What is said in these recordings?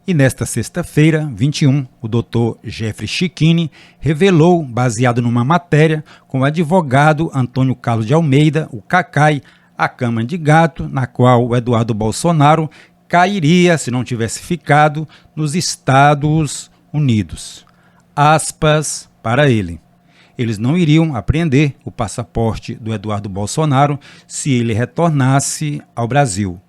E nesta sexta-feira, 21, o Dr. Jeffrey Chiquini revelou, baseado numa matéria com o advogado Antônio Carlos de Almeida, o Cacai, a cama de gato na qual o Eduardo Bolsonaro cairia se não tivesse ficado nos Estados Unidos. Aspas para ele. Eles não iriam apreender o passaporte do Eduardo Bolsonaro se ele retornasse ao Brasil.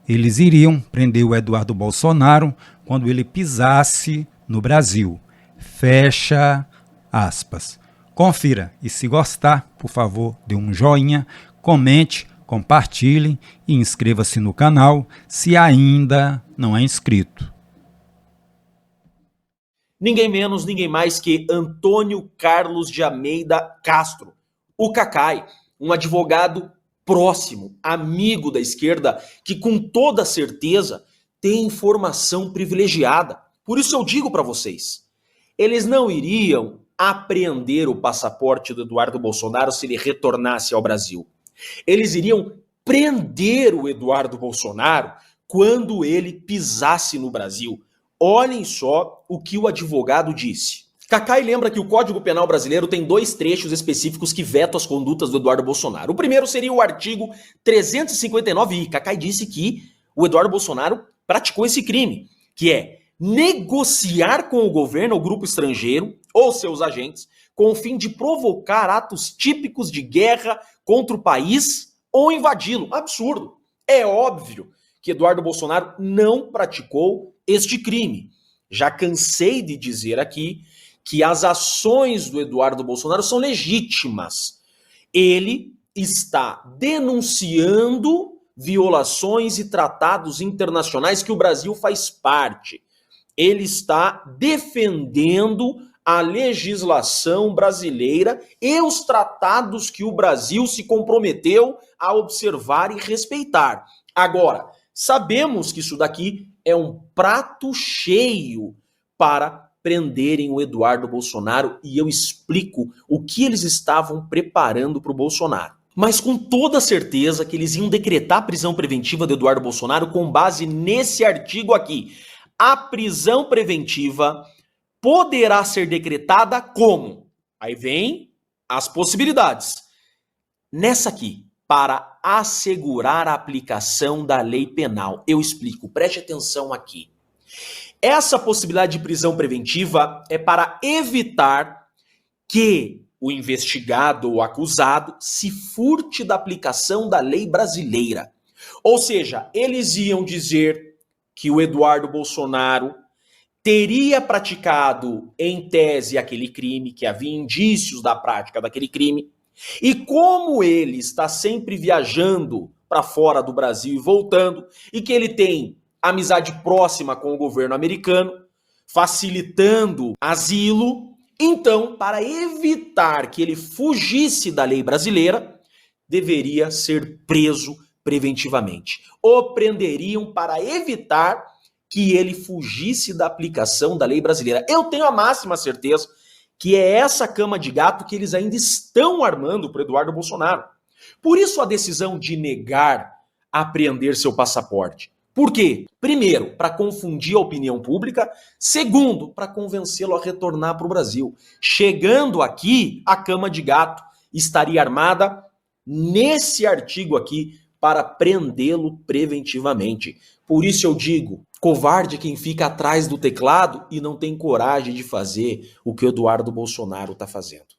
Eles iriam prender o Eduardo Bolsonaro quando ele pisasse no Brasil. Fecha aspas. Confira e se gostar, por favor, dê um joinha, comente, compartilhe e inscreva-se no canal se ainda não é inscrito. Ninguém menos, ninguém mais que Antônio Carlos de Almeida Castro, o Cacai, um advogado próximo, amigo da esquerda, que com toda certeza tem informação privilegiada. Por isso eu digo para vocês, eles não iriam apreender o passaporte do Eduardo Bolsonaro se ele retornasse ao Brasil. Eles iriam prender o Eduardo Bolsonaro quando ele pisasse no Brasil. Olhem só o que o advogado disse. Cacai lembra que o Código Penal brasileiro tem dois trechos específicos que vetam as condutas do Eduardo Bolsonaro. O primeiro seria o artigo 359-I. Cacai disse que o Eduardo Bolsonaro praticou esse crime, que é negociar com o governo ou grupo estrangeiro ou seus agentes com o fim de provocar atos típicos de guerra contra o país ou invadi-lo. Absurdo. É óbvio que Eduardo Bolsonaro não praticou este crime. Já cansei de dizer aqui que as ações do Eduardo Bolsonaro são legítimas. Ele está denunciando violações e tratados internacionais que o Brasil faz parte. Ele está defendendo a legislação brasileira e os tratados que o Brasil se comprometeu a observar e respeitar. Agora, sabemos que isso daqui é um prato cheio para prenderem o Eduardo Bolsonaro e eu explico o que eles estavam preparando para o Bolsonaro. Mas com toda certeza que eles iam decretar a prisão preventiva do Eduardo Bolsonaro com base nesse artigo aqui. A prisão preventiva poderá ser decretada como? Aí vem as possibilidades. Nessa aqui, para assegurar a aplicação da lei penal. Eu explico, preste atenção aqui. Essa possibilidade de prisão preventiva é para evitar que o investigado ou acusado se furte da aplicação da lei brasileira. Ou seja, eles iam dizer que o Eduardo Bolsonaro teria praticado em tese aquele crime, que havia indícios da prática daquele crime, e como ele está sempre viajando para fora do Brasil e voltando, e que ele tem amizade próxima com o governo americano, facilitando asilo, então, para evitar que ele fugisse da lei brasileira, deveria ser preso preventivamente. O prenderiam para evitar que ele fugisse da aplicação da lei brasileira. Eu tenho a máxima certeza que é essa cama de gato que eles ainda estão armando para o Eduardo Bolsonaro. Por isso a decisão de negar apreender seu passaporte. Por quê? Primeiro, para confundir a opinião pública. Segundo, para convencê-lo a retornar para o Brasil. Chegando aqui, a cama de gato estaria armada nesse artigo aqui para prendê-lo preventivamente. Por isso eu digo, covarde quem fica atrás do teclado e não tem coragem de fazer o que o Eduardo Bolsonaro está fazendo.